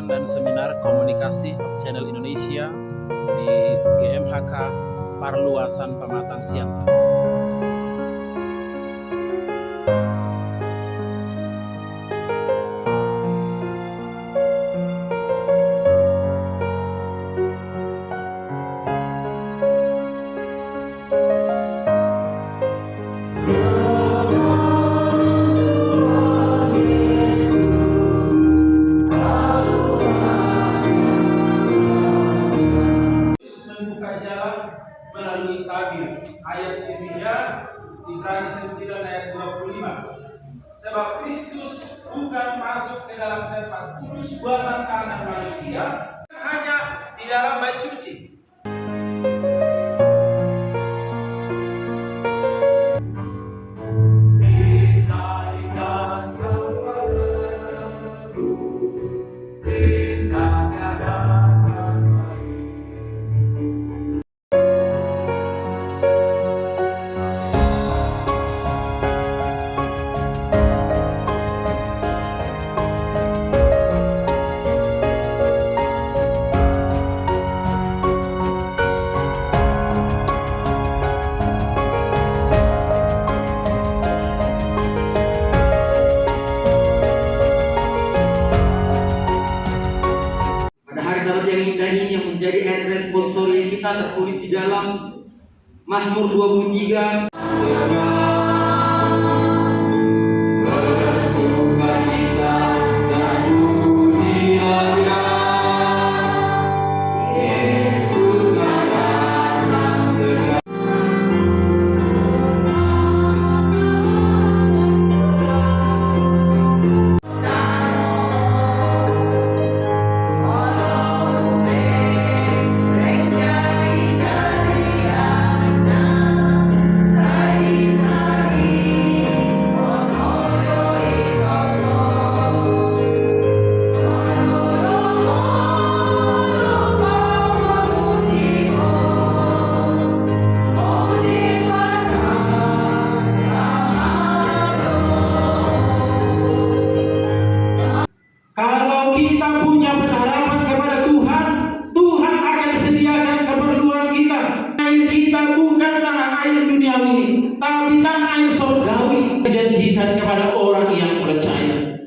pendidikan dan seminar komunikasi Channel Indonesia di GMHK Parluasan Pematang Siantar. Membuka jalan melalui tabir ayat Biblia Ibrani 9 ayat 25. Sebab Kristus bukan masuk ke dalam tempat kudus buatan tangan manusia, hanya di dalam bait suci. Yang indah ini yang menjadi ayat responsori kita tertulis di dalam Mazmur 23. Kalau kita punya pengharapan kepada Tuhan, Tuhan akan sediakan keperluan kita. Air kita bukan tanah air dunia ini, tapi tanah air surgawi. Janjikan kepada orang yang percaya.